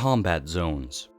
combat zones.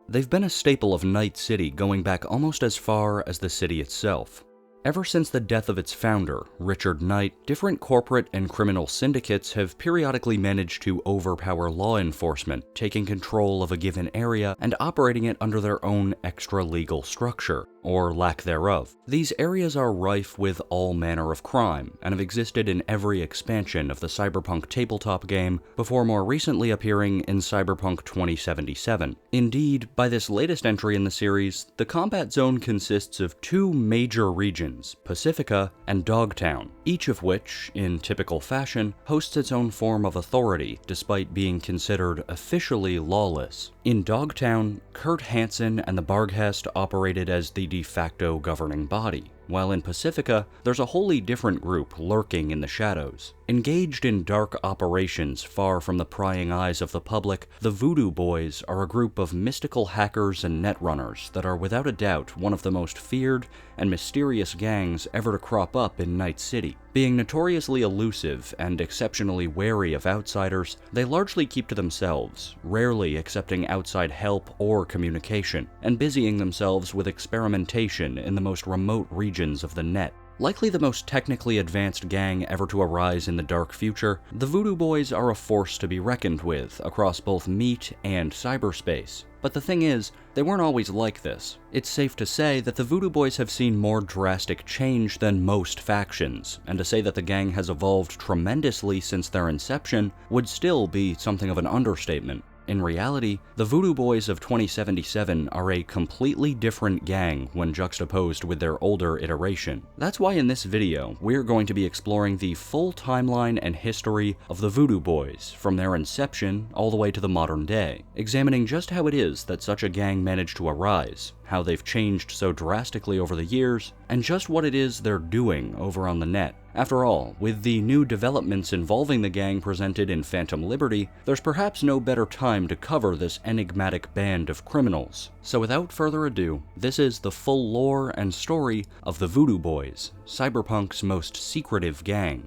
They've been a staple of Night City going back almost as far as the city itself. Ever since the death of its founder, Richard Knight, different corporate and criminal syndicates have periodically managed to overpower law enforcement, taking control of a given area and operating it under their own extra-legal structure, or lack thereof. These areas are rife with all manner of crime, and have existed in every expansion of the Cyberpunk tabletop game, before more recently appearing in Cyberpunk 2077. Indeed, by this latest entry in the series, the combat zone consists of two major regions, Pacifica and Dogtown, each of which, in typical fashion, hosts its own form of authority despite being considered officially lawless. In Dogtown, Kurt Hansen and the Barghest operated as the de facto governing body, while in Pacifica, there's a wholly different group lurking in the shadows. Engaged in dark operations far from the prying eyes of the public, the Voodoo Boys are a group of mystical hackers and netrunners that are without a doubt one of the most feared and mysterious gangs ever to crop up in Night City. Being notoriously elusive and exceptionally wary of outsiders, they largely keep to themselves, rarely accepting outside help or communication, and busying themselves with experimentation in the most remote regions of the net. Likely the most technically advanced gang ever to arise in the dark future, the Voodoo Boys are a force to be reckoned with across both meat and cyberspace. But the thing is, they weren't always like this. It's safe to say that the Voodoo Boys have seen more drastic change than most factions, and to say that the gang has evolved tremendously since their inception would still be something of an understatement. In reality, the Voodoo Boys of 2077 are a completely different gang when juxtaposed with their older iteration. That's why in this video, we're going to be exploring the full timeline and history of the Voodoo Boys, from their inception all the way to the modern day, examining just how it is that such a gang managed to arise, how they've changed so drastically over the years, and just what it is they're doing over on the net. After all, with the new developments involving the gang presented in Phantom Liberty, there's perhaps no better time to cover this enigmatic band of criminals. So without further ado, this is the full lore and story of the Voodoo Boys, Cyberpunk's most secretive gang.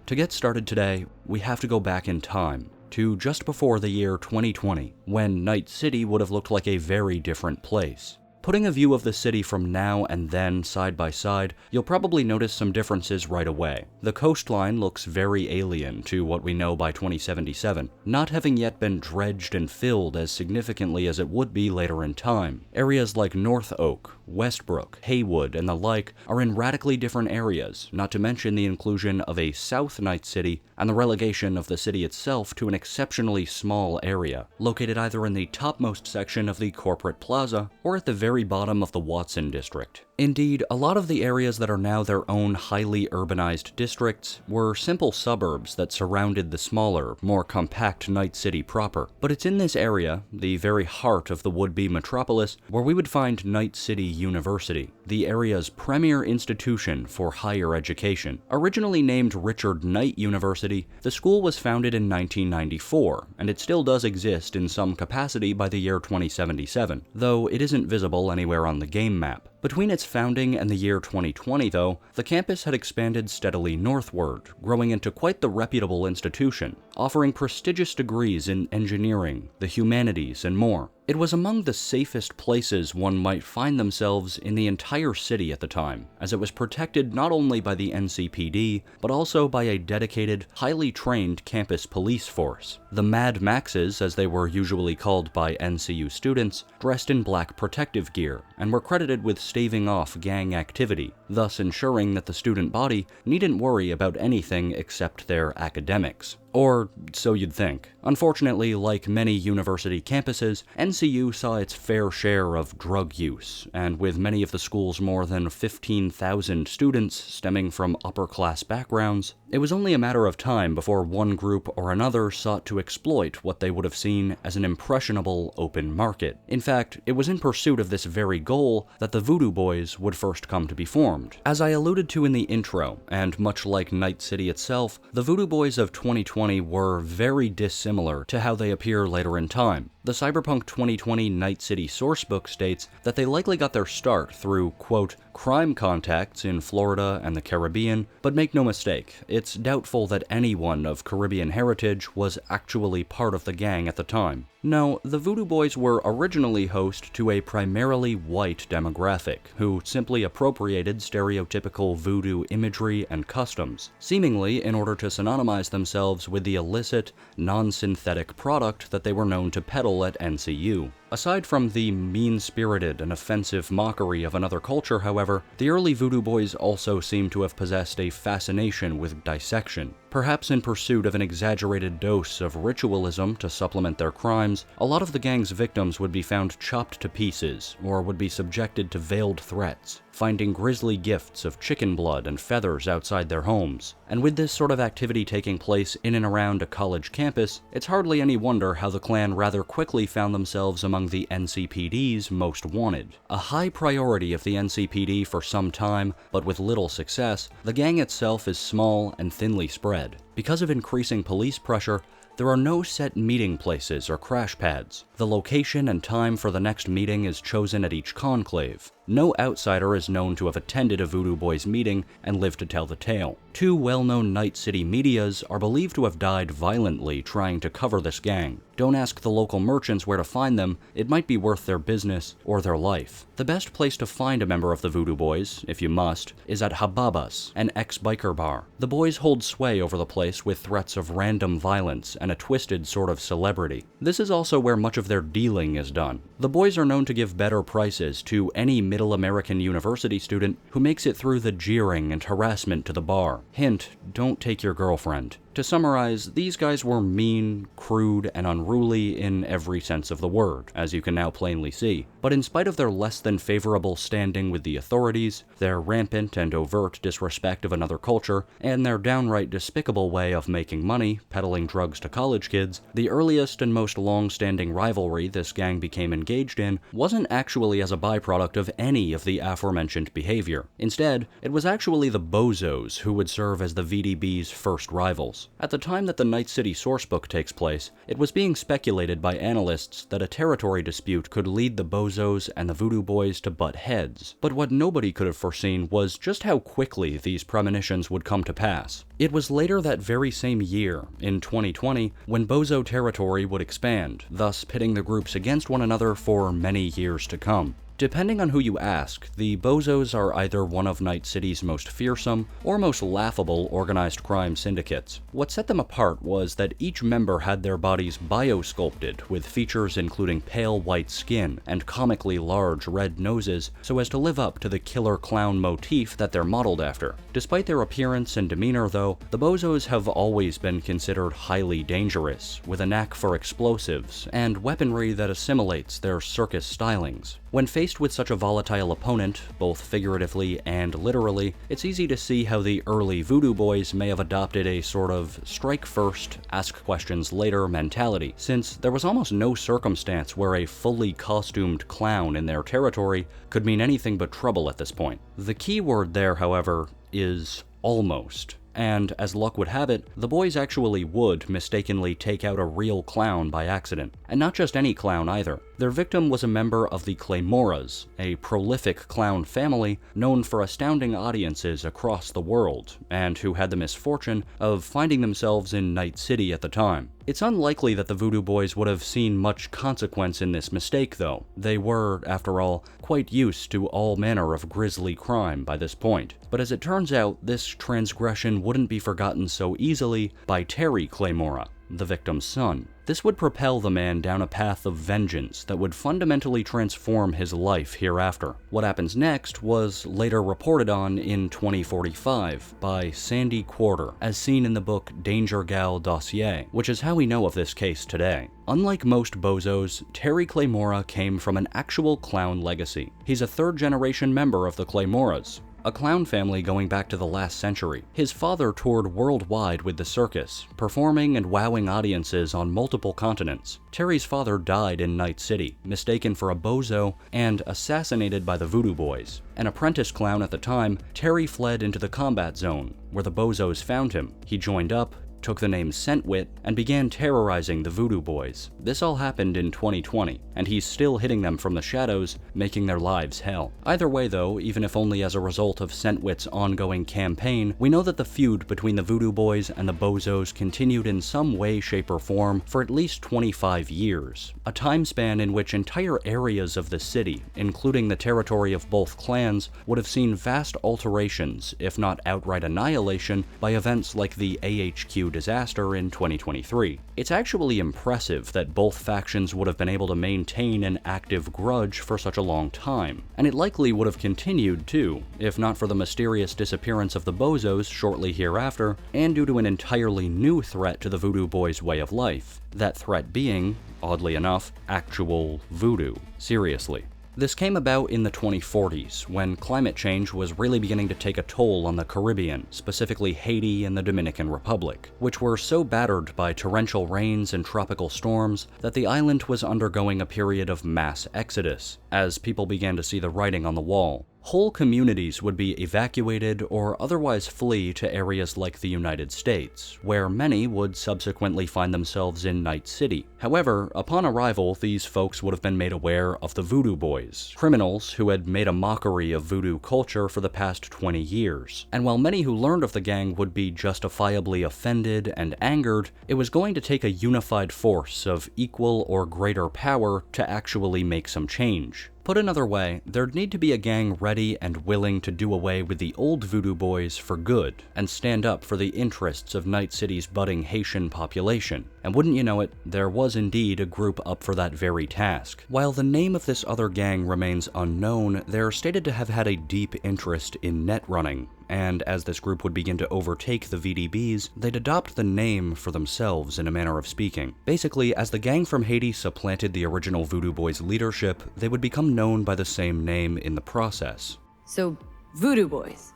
To get started today, we have to go back in time, to just before the year 2020, when Night City would have looked like a very different place. Putting a view of the city from now and then side by side, you'll probably notice some differences right away. The coastline looks very alien to what we know by 2077, not having yet been dredged and filled as significantly as it would be later in time. Areas like North Oak, Westbrook, Haywood, and the like are in radically different areas, not to mention the inclusion of a South Night City and the relegation of the city itself to an exceptionally small area, located either in the topmost section of the corporate plaza or at the very bottom of the Watson district. Indeed, a lot of the areas that are now their own highly urbanized districts were simple suburbs that surrounded the smaller, more compact Night City proper. But it's in this area, the very heart of the would-be metropolis, where we would find Night City University, the area's premier institution for higher education. Originally named Richard Knight University, the school was founded in 1994, and it still does exist in some capacity by the year 2077, though it isn't visible anywhere on the game map. Between its founding and the year 2020, though, the campus had expanded steadily northward, growing into quite the reputable institution, offering prestigious degrees in engineering, the humanities, and more. It was among the safest places one might find themselves in the entire city at the time, as it was protected not only by the NCPD, but also by a dedicated, highly trained campus police force. The Mad Maxes, as they were usually called by NCU students, dressed in black protective gear, and were credited with staving off gang activity, thus ensuring that the student body needn't worry about anything except their academics. Or so you'd think. Unfortunately, like many university campuses, NCU saw its fair share of drug use, and with many of the school's more than 15,000 students stemming from upper-class backgrounds, it was only a matter of time before one group or another sought to exploit what they would have seen as an impressionable open market. In fact, it was in pursuit of this very goal that the Voodoo Boys would first come to be formed. As I alluded to in the intro, and much like Night City itself, the Voodoo Boys of 2020 were very dissimilar to how they appear later in time. The Cyberpunk 2020 Night City sourcebook states that they likely got their start through, quote, crime contacts in Florida and the Caribbean, but make no mistake, it's doubtful that anyone of Caribbean heritage was actually part of the gang at the time. No, the Voodoo Boys were originally host to a primarily white demographic, who simply appropriated stereotypical voodoo imagery and customs, seemingly in order to synonymize themselves with the illicit, non-synthetic product that they were known to peddle at NCU. Aside from the mean-spirited and offensive mockery of another culture, however, the early Voodoo Boys also seem to have possessed a fascination with dissection. Perhaps in pursuit of an exaggerated dose of ritualism to supplement their crimes, a lot of the gang's victims would be found chopped to pieces, or would be subjected to veiled threats, finding grisly gifts of chicken blood and feathers outside their homes. And with this sort of activity taking place in and around a college campus, it's hardly any wonder how the clan rather quickly found themselves among the NCPD's most wanted. A high priority of the NCPD for some time, but with little success, the gang itself is small and thinly spread. Because of increasing police pressure, there are no set meeting places or crash pads. The location and time for the next meeting is chosen at each conclave. No outsider is known to have attended a Voodoo Boys meeting and lived to tell the tale. Two well-known Night City medias are believed to have died violently trying to cover this gang. Don't ask the local merchants where to find them, it might be worth their business or their life. The best place to find a member of the Voodoo Boys, if you must, is at Hababas, an ex-biker bar. The boys hold sway over the place with threats of random violence and a twisted sort of celebrity. This is also where much of their dealing is done. The boys are known to give better prices to any middle American university student who makes it through the jeering and harassment to the bar. Hint, don't take your girlfriend. To summarize, these guys were mean, crude, and unruly in every sense of the word, as you can now plainly see. But in spite of their less than favorable standing with the authorities, their rampant and overt disrespect of another culture, and their downright despicable way of making money, peddling drugs to college kids, the earliest and most long-standing rivalry this gang became engaged in wasn't actually as a byproduct of any of the aforementioned behavior. Instead, it was actually the Bozos who would serve as the VDB's first rivals. At the time that the Night City sourcebook takes place, it was being speculated by analysts that a territory dispute could lead the Bozos and the Voodoo Boys to butt heads. But what nobody could have foreseen was just how quickly these premonitions would come to pass. It was later that very same year, in 2020, when Bozo territory would expand, thus pitting the groups against one another for many years to come. Depending on who you ask, the Bozos are either one of Night City's most fearsome or most laughable organized crime syndicates. What set them apart was that each member had their bodies biosculpted with features including pale white skin and comically large red noses so as to live up to the killer clown motif that they're modeled after. Despite their appearance and demeanor though, the Bozos have always been considered highly dangerous, with a knack for explosives and weaponry that assimilates their circus stylings. When faced with such a volatile opponent, both figuratively and literally, it's easy to see how the early Voodoo Boys may have adopted a sort of strike first, ask questions later mentality, since there was almost no circumstance where a fully costumed clown in their territory could mean anything but trouble at this point. The key word there, however, is almost. And, as luck would have it, the boys actually would mistakenly take out a real clown by accident. And not just any clown either. Their victim was a member of the Claymoras, a prolific clown family known for astounding audiences across the world, and who had the misfortune of finding themselves in Night City at the time. It's unlikely that the Voodoo Boys would have seen much consequence in this mistake, though. They were, after all, quite used to all manner of grisly crime by this point. But as it turns out, this transgression wouldn't be forgotten so easily by Terry Claymora, the victim's son. This would propel the man down a path of vengeance that would fundamentally transform his life hereafter. What happens next was later reported on in 2045 by Sandy Quarter, as seen in the book Danger Gal Dossier, which is how we know of this case today. Unlike most Bozos, Terry Claymora came from an actual clown legacy. He's a third-generation member of the Claymoras, a clown family going back to the last century. His father toured worldwide with the circus, performing and wowing audiences on multiple continents. Terry's father died in Night City, mistaken for a bozo, and assassinated by the Voodoo Boys. An apprentice clown at the time, Terry fled into the combat zone, where the Bozos found him. He joined up, took the name Centwit, and began terrorizing the Voodoo Boys. This all happened in 2020, and he's still hitting them from the shadows, making their lives hell. Either way though, even if only as a result of Centwit's ongoing campaign, we know that the feud between the Voodoo Boys and the Bozos continued in some way, shape, or form for at least 25 years, a time span in which entire areas of the city, including the territory of both clans, would have seen vast alterations, if not outright annihilation, by events like the AHQ disaster in 2023. It's actually impressive that both factions would have been able to maintain an active grudge for such a long time, and it likely would have continued too, if not for the mysterious disappearance of the Bozos shortly hereafter, and due to an entirely new threat to the Voodoo Boys' way of life. That threat being, oddly enough, actual voodoo. Seriously. This came about in the 2040s, when climate change was really beginning to take a toll on the Caribbean, specifically Haiti and the Dominican Republic, which were so battered by torrential rains and tropical storms that the island was undergoing a period of mass exodus, as people began to see the writing on the wall. Whole communities would be evacuated or otherwise flee to areas like the United States, where many would subsequently find themselves in Night City. However, upon arrival, these folks would have been made aware of the Voodoo Boys, criminals who had made a mockery of voodoo culture for the past 20 years. And while many who learned of the gang would be justifiably offended and angered, it was going to take a unified force of equal or greater power to actually make some change. Put another way, there'd need to be a gang ready and willing to do away with the old Voodoo Boys for good, and stand up for the interests of Night City's budding Haitian population. And wouldn't you know it, there was indeed a group up for that very task. While the name of this other gang remains unknown, they're stated to have had a deep interest in net running, and as this group would begin to overtake the VDBs, they'd adopt the name for themselves in a manner of speaking. Basically, as the gang from Haiti supplanted the original Voodoo Boys leadership, they would become known by the same name in the process. So, Voodoo Boys.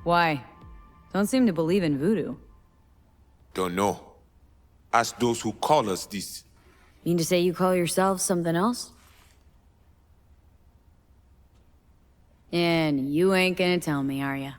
Why? Don't seem to believe in voodoo. Don't know. Ask those who call us this. Mean to say you call yourselves something else? And you ain't gonna tell me, are ya?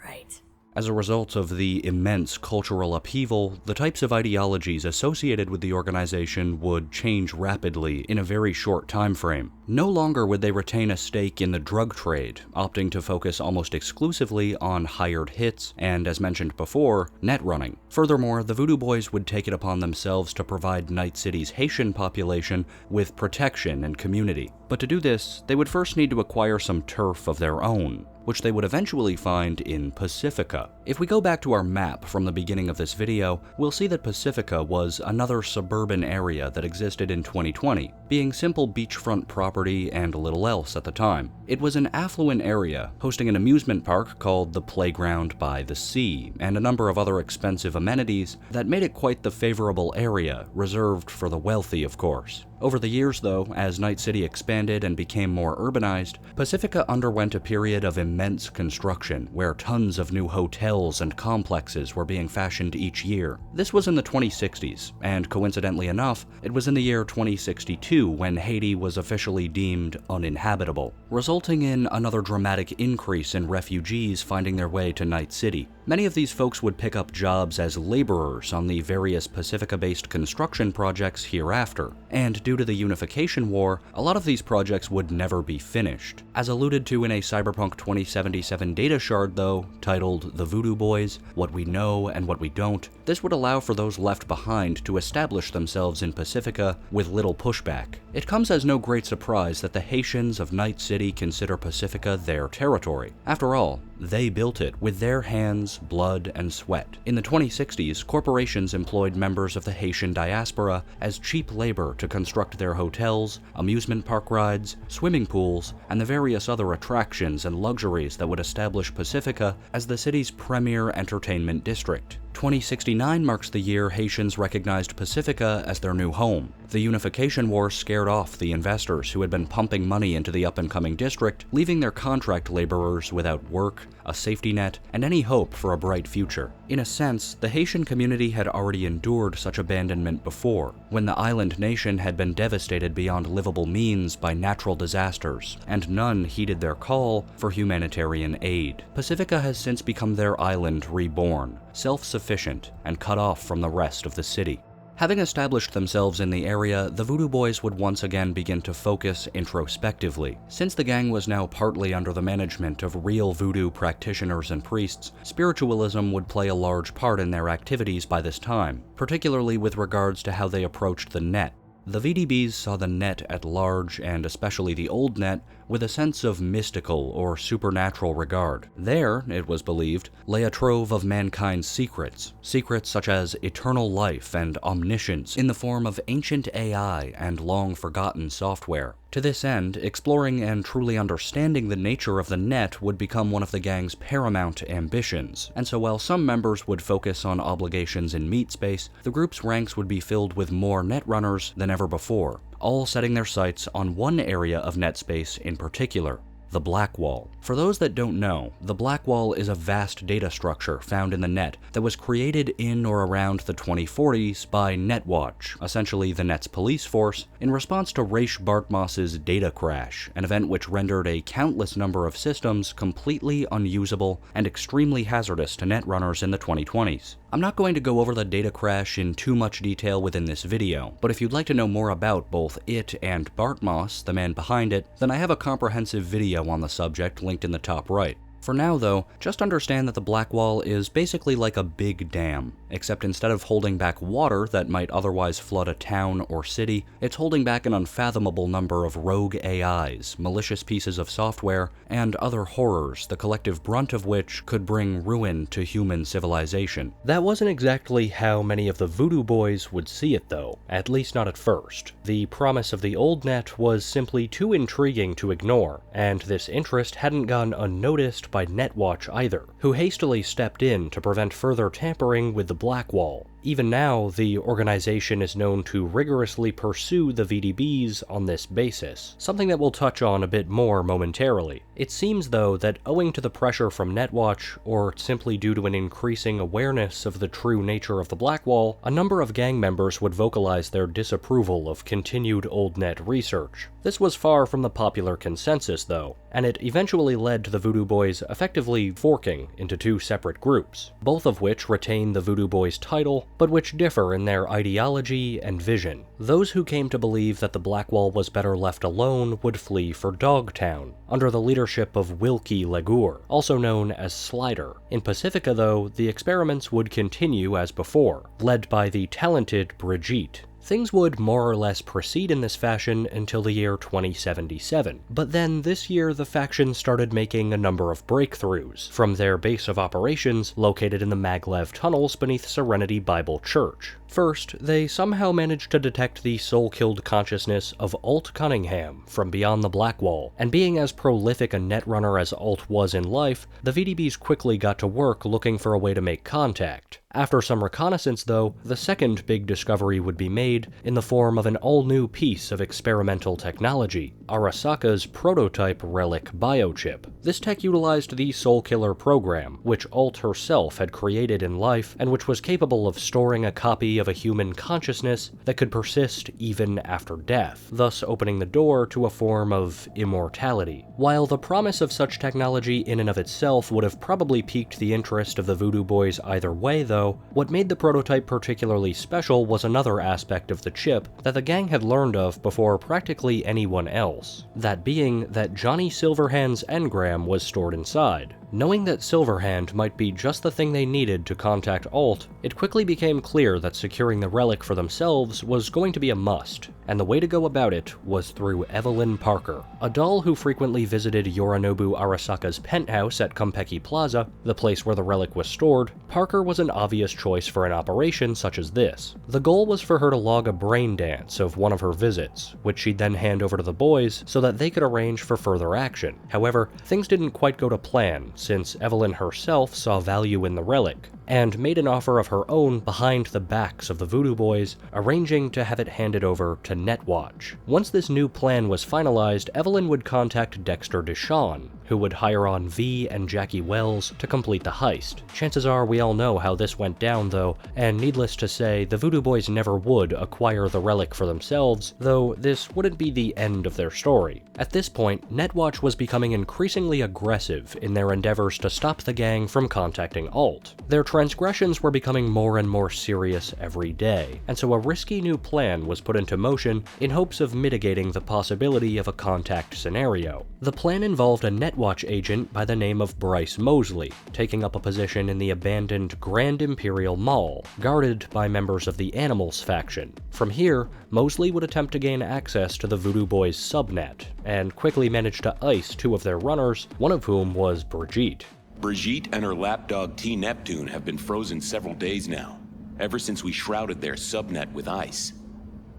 Right. As a result of the immense cultural upheaval, the types of ideologies associated with the organization would change rapidly in a very short time frame. No longer would they retain a stake in the drug trade, opting to focus almost exclusively on hired hits and, as mentioned before, net running. Furthermore, the Voodoo Boys would take it upon themselves to provide Night City's Haitian population with protection and community. But to do this, they would first need to acquire some turf of their own, which they would eventually find in Pacifica. If we go back to our map from the beginning of this video, we'll see that Pacifica was another suburban area that existed in 2020, being simple beachfront property and little else at the time. It was an affluent area, hosting an amusement park called the Playground by the Sea, and a number of other expensive amenities that made it quite the favorable area, reserved for the wealthy, of course. Over the years, though, as Night City expanded and became more urbanized, Pacifica underwent a period of immense construction, where tons of new hotels and complexes were being fashioned each year. This was in the 2060s, and coincidentally enough, it was in the year 2062 when Haiti was officially deemed uninhabitable, resulting in another dramatic increase in refugees finding their way to Night City. Many of these folks would pick up jobs as laborers on the various Pacifica-based construction projects hereafter, and due to the Unification War, a lot of these projects would never be finished. As alluded to in a Cyberpunk 2077 data shard though, titled The Voodoo Boys, What We Know and What We Don't, this would allow for those left behind to establish themselves in Pacifica with little pushback. It comes as no great surprise that the Haitians of Night City consider Pacifica their territory. After all, they built it with their hands, blood, and sweat. In the 2060s, corporations employed members of the Haitian diaspora as cheap labor to construct their hotels, amusement park rides, swimming pools, and the various other attractions and luxuries that would establish Pacifica as the city's premier entertainment district. 2069 marks the year Haitians recognized Pacifica as their new home. The Unification War scared off the investors who had been pumping money into the up-and-coming district, leaving their contract laborers without work, a safety net, and any hope for a bright future. In a sense, the Haitian community had already endured such abandonment before, when the island nation had been devastated beyond livable means by natural disasters, and none heeded their call for humanitarian aid. Pacifica has since become their island reborn, self-sufficient, and cut off from the rest of the city. Having established themselves in the area, the Voodoo Boys would once again begin to focus introspectively. Since the gang was now partly under the management of real voodoo practitioners and priests, spiritualism would play a large part in their activities by this time, particularly with regards to how they approached the net. The VDBs saw the net at large, and especially the old net, with a sense of mystical or supernatural regard. There, it was believed, lay a trove of mankind's secrets such as eternal life and omniscience in the form of ancient AI and long-forgotten software. To this end, exploring and truly understanding the nature of the net would become one of the gang's paramount ambitions, and so while some members would focus on obligations in meat space, the group's ranks would be filled with more netrunners than ever before, all setting their sights on one area of net space in particular: the Black Wall. For those that don't know, the Black Wall is a vast data structure found in the net that was created in or around the 2040s by Netwatch, essentially the net's police force, in response to Raish Bartmoss's data crash, an event which rendered a countless number of systems completely unusable and extremely hazardous to netrunners in the 2020s. I'm not going to go over the data crash in too much detail within this video, but if you'd like to know more about both it and Bartmoss, the man behind it, then I have a comprehensive video on the subject linked in the top right. For now though, just understand that the Black Wall is basically like a big dam, except instead of holding back water that might otherwise flood a town or city, it's holding back an unfathomable number of rogue AIs, malicious pieces of software, and other horrors, the collective brunt of which could bring ruin to human civilization. That wasn't exactly how many of the Voodoo Boys would see it though, at least not at first. The promise of the old net was simply too intriguing to ignore, and this interest hadn't gone unnoticed by Netwatch either, who hastily stepped in to prevent further tampering with the Black Wall. Even now, the organization is known to rigorously pursue the VDBs on this basis, something that we'll touch on a bit more momentarily. It seems though that owing to the pressure from Netwatch, or simply due to an increasing awareness of the true nature of the Black Wall, a number of gang members would vocalize their disapproval of continued old net research. This was far from the popular consensus though, and it eventually led to the Voodoo Boys effectively forking into two separate groups, both of which retain the Voodoo Boys title, but which differ in their ideology and vision. Those who came to believe that the Black Wall was better left alone would flee for Dogtown, under the leadership of Wilkie Legour, also known as Slider. In Pacifica though, the experiments would continue as before, led by the talented Brigitte. Things would more or less proceed in this fashion until the year 2077, but then this year the faction started making a number of breakthroughs from their base of operations located in the Maglev tunnels beneath Serenity Bible Church. First, they somehow managed to detect the soul-killed consciousness of Alt Cunningham from beyond the Black Wall, and being as prolific a netrunner as Alt was in life, the VDBs quickly got to work looking for a way to make contact. After some reconnaissance though, the second big discovery would be made in the form of an all-new piece of experimental technology, Arasaka's prototype Relic biochip. This tech utilized the Soul Killer program, which Alt herself had created in life, and which was capable of storing a copy of a human consciousness that could persist even after death, thus opening the door to a form of immortality. While the promise of such technology in and of itself would have probably piqued the interest of the Voodoo Boys either way though, what made the prototype particularly special was another aspect of the chip that the gang had learned of before practically anyone else, that being that Johnny Silverhand's engram was stored inside. Knowing that Silverhand might be just the thing they needed to contact Alt, it quickly became clear that securing the relic for themselves was going to be a must, and the way to go about it was through Evelyn Parker, a doll who frequently visited Yorinobu Arasaka's penthouse at Konpeki Plaza, the place where the relic was stored. Parker was an obvious choice for an operation such as this. The goal was for her to log a brain dance of one of her visits, which she'd then hand over to the boys so that they could arrange for further action. However, things didn't quite go to plan, since Evelyn herself saw value in the relic, and made an offer of her own behind the backs of the Voodoo Boys, arranging to have it handed over to Netwatch. Once this new plan was finalized, Evelyn would contact Dexter Deshawn, who would hire on V and Jackie Wells to complete the heist. Chances are we all know how this went down though, and needless to say, the Voodoo Boys never would acquire the relic for themselves, though this wouldn't be the end of their story. At this point, Netwatch was becoming increasingly aggressive in their endeavors to stop the gang from contacting Alt. Their transgressions were becoming more and more serious every day, and so a risky new plan was put into motion in hopes of mitigating the possibility of a contact scenario. The plan involved a Netwatch agent by the name of Bryce Mosley, taking up a position in the abandoned Grand Imperial Mall, guarded by members of the Animals faction. From here, Mosley would attempt to gain access to the Voodoo Boys subnet, and quickly managed to ice two of their runners, one of whom was Brigitte. Brigitte and her lapdog T. Neptune have been frozen several days now, ever since we shrouded their subnet with ice.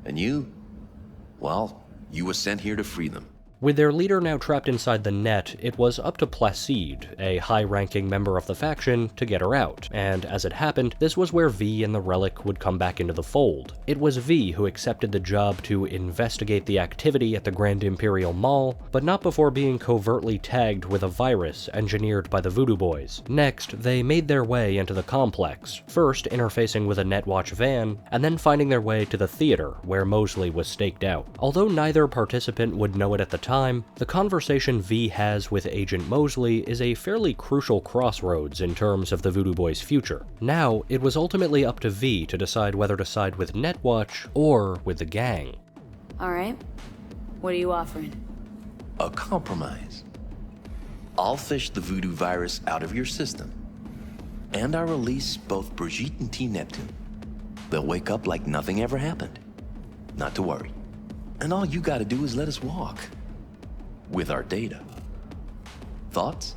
And you? Well, you were sent here to free them. With their leader now trapped inside the net, it was up to Placide, a high-ranking member of the faction, to get her out, and as it happened, this was where V and the Relic would come back into the fold. It was V who accepted the job to investigate the activity at the Grand Imperial Mall, but not before being covertly tagged with a virus engineered by the Voodoo Boys. Next, they made their way into the complex, first interfacing with a Netwatch van, and then finding their way to the theater, where Mosley was staked out. Although neither participant would know it at the time, the conversation V has with Agent Mosley is a fairly crucial crossroads in terms of the Voodoo Boys' future. Now, it was ultimately up to V to decide whether to side with Netwatch or with the gang. Alright. What are you offering? A compromise. I'll fish the voodoo virus out of your system. And I'll release both Brigitte and T. Neptune. They'll wake up like nothing ever happened. Not to worry. And all you gotta do is let us walk. With our data. Thoughts?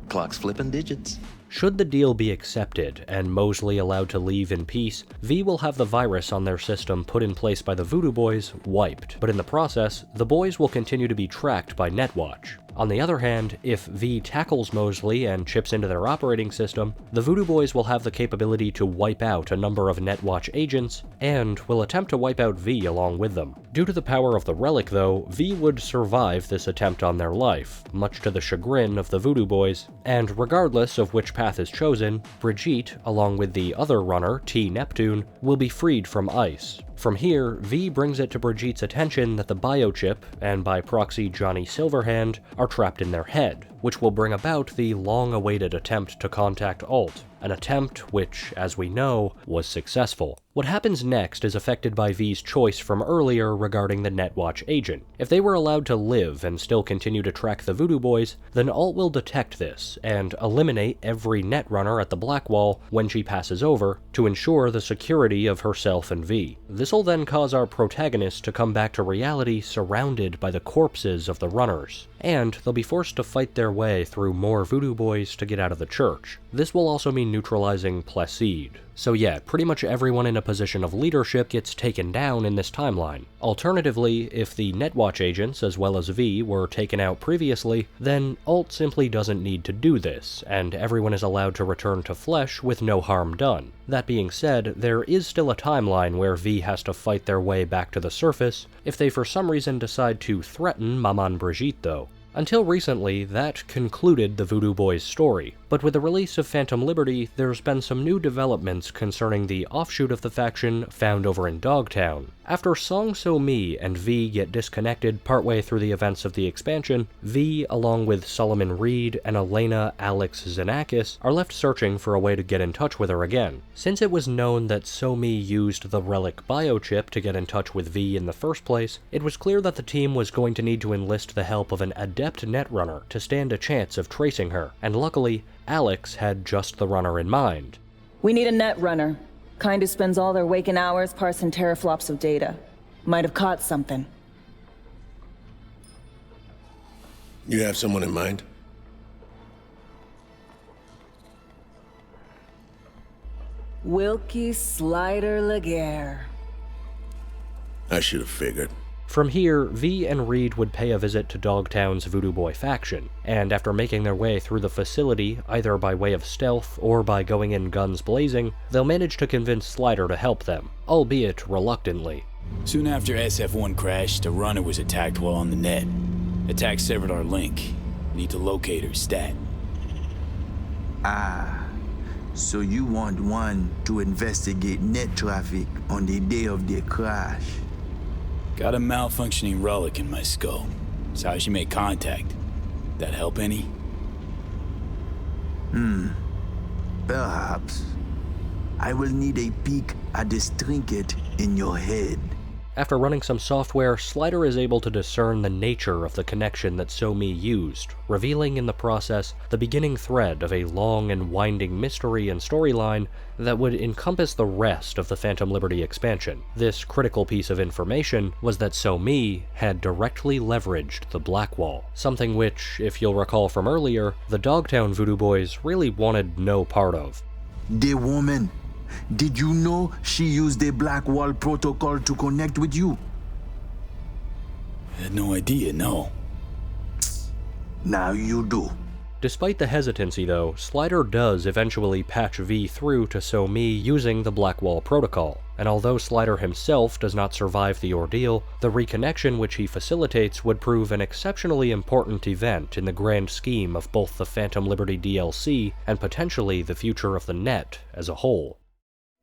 Clock's flipping digits. Should the deal be accepted and Mosley allowed to leave in peace, V will have the virus on their system put in place by the Voodoo Boys wiped, but in the process, the boys will continue to be tracked by Netwatch. On the other hand, if V tackles Mosley and chips into their operating system, the Voodoo Boys will have the capability to wipe out a number of Netwatch agents, and will attempt to wipe out V along with them. Due to the power of the Relic though, V would survive this attempt on their life, much to the chagrin of the Voodoo Boys, and regardless of which path is chosen, Brigitte, along with the other runner, T. Neptune, will be freed from ice. From here, V brings it to Brigitte's attention that the biochip, and by proxy Johnny Silverhand, are trapped in their head, which will bring about the long-awaited attempt to contact Alt, an attempt which, as we know, was successful. What happens next is affected by V's choice from earlier regarding the Netwatch agent. If they were allowed to live and still continue to track the Voodoo Boys, then Alt will detect this, and eliminate every Netrunner at the Blackwall when she passes over, to ensure the security of herself and V. This will then cause our protagonists to come back to reality surrounded by the corpses of the runners, and they'll be forced to fight their way through more Voodoo Boys to get out of the church. This will also mean neutralizing Placide. So yeah, pretty much everyone in a position of leadership gets taken down in this timeline. Alternatively, if the Netwatch agents as well as V were taken out previously, then Alt simply doesn't need to do this, and everyone is allowed to return to flesh with no harm done. That being said, there is still a timeline where V has to fight their way back to the surface if they for some reason decide to threaten Maman Brigitte though. Until recently, that concluded the Voodoo Boys' story, but with the release of Phantom Liberty, there's been some new developments concerning the offshoot of the faction found over in Dogtown. After Song So Mi and V get disconnected partway through the events of the expansion, V, along with Solomon Reed and Elena Alex Xenakis, are left searching for a way to get in touch with her again. Since it was known that So Mi used the Relic biochip to get in touch with V in the first place, it was clear that the team was going to need to enlist the help of an adept netrunner to stand a chance of tracing her, and luckily, Alex had just the runner in mind. We need a netrunner. Kind who spends all their waking hours parsing teraflops of data. Might have caught something. You have someone in mind? Wilkie Slider Laguerre. I should have figured. From here, V and Reed would pay a visit to Dogtown's Voodoo Boy faction, and after making their way through the facility, either by way of stealth or by going in guns blazing, they'll manage to convince Slider to help them, albeit reluctantly. Soon after SF-1 crashed, a runner was attacked while on the net. Attack severed our link. Need to locate her stat. Ah, so you want one to investigate net traffic on the day of the crash? Got a malfunctioning relic in my skull. That's how she made contact. That help any? Perhaps. I will need a peek at this trinket in your head. After running some software, Slider is able to discern the nature of the connection that So-Mi used, revealing in the process the beginning thread of a long and winding mystery and storyline that would encompass the rest of the Phantom Liberty expansion. This critical piece of information was that So-Mi had directly leveraged the Blackwall, something which, if you'll recall from earlier, the Dogtown Voodoo Boys really wanted no part of. The woman. Did you know she used the Blackwall protocol to connect with you? I had no idea, no. Now you do. Despite the hesitancy though, Slider does eventually patch V through to So-Mi using the Blackwall protocol, and although Slider himself does not survive the ordeal, the reconnection which he facilitates would prove an exceptionally important event in the grand scheme of both the Phantom Liberty DLC and potentially the future of the net as a whole.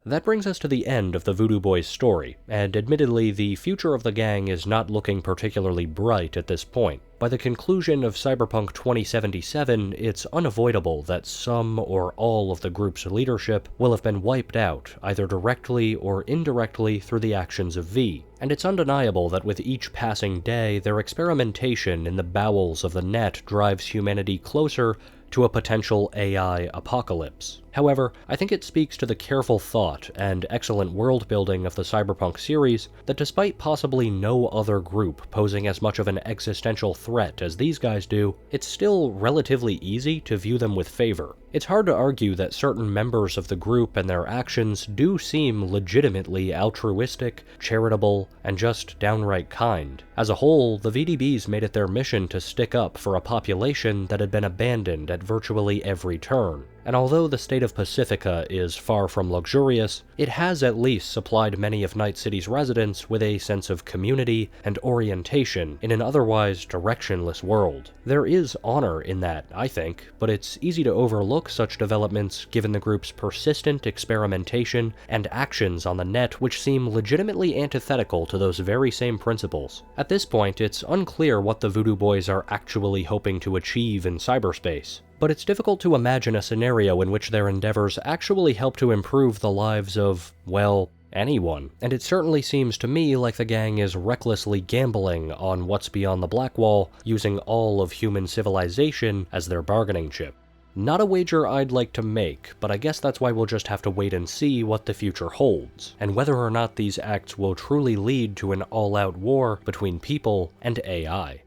That brings us to the end of the Voodoo Boys story, and admittedly the future of the gang is not looking particularly bright at this point. By the conclusion of Cyberpunk 2077, it's unavoidable that some or all of the group's leadership will have been wiped out, either directly or indirectly through the actions of V, and it's undeniable that with each passing day, their experimentation in the bowels of the net drives humanity closer to a potential AI apocalypse. However, I think it speaks to the careful thought and excellent world-building of the Cyberpunk series that despite possibly no other group posing as much of an existential threat as these guys do, it's still relatively easy to view them with favor. It's hard to argue that certain members of the group and their actions do seem legitimately altruistic, charitable, and just downright kind. As a whole, the VDBs made it their mission to stick up for a population that had been abandoned at virtually every turn. And although the state of Pacifica is far from luxurious, it has at least supplied many of Night City's residents with a sense of community and orientation in an otherwise directionless world. There is honor in that, I think, but it's easy to overlook such developments given the group's persistent experimentation and actions on the net which seem legitimately antithetical to those very same principles. At this point, it's unclear what the Voodoo Boys are actually hoping to achieve in cyberspace. But it's difficult to imagine a scenario in which their endeavors actually help to improve the lives of, well, anyone. And it certainly seems to me like the gang is recklessly gambling on what's beyond the Blackwall, using all of human civilization as their bargaining chip. Not a wager I'd like to make, but I guess that's why we'll just have to wait and see what the future holds, and whether or not these acts will truly lead to an all-out war between people and AI.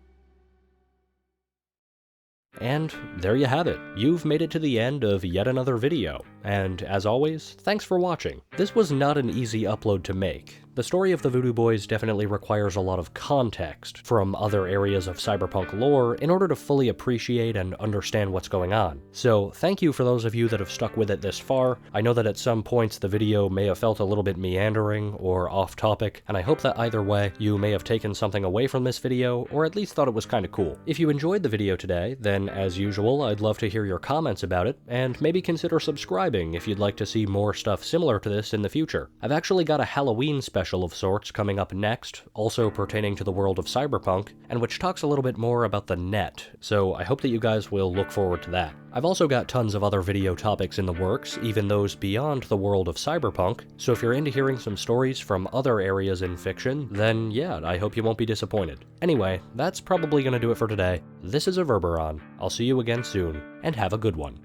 And there you have it. You've made it to the end of yet another video, and as always, thanks for watching. This was not an easy upload to make. The story of the Voodoo Boys definitely requires a lot of context from other areas of cyberpunk lore in order to fully appreciate and understand what's going on. So thank you for those of you that have stuck with it this far. I know that at some points the video may have felt a little bit meandering or off topic, and I hope that either way you may have taken something away from this video, or at least thought it was kinda cool. If you enjoyed the video today, then as usual, I'd love to hear your comments about it, and maybe consider subscribing if you'd like to see more stuff similar to this in the future. I've actually got a Halloween special of sorts coming up next, also pertaining to the world of Cyberpunk, and which talks a little bit more about the net, so I hope that you guys will look forward to that. I've also got tons of other video topics in the works, even those beyond the world of Cyberpunk, so if you're into hearing some stories from other areas in fiction, then yeah, I hope you won't be disappointed. Anyway, that's probably gonna do it for today. This is Averberon. I'll see you again soon, and have a good one.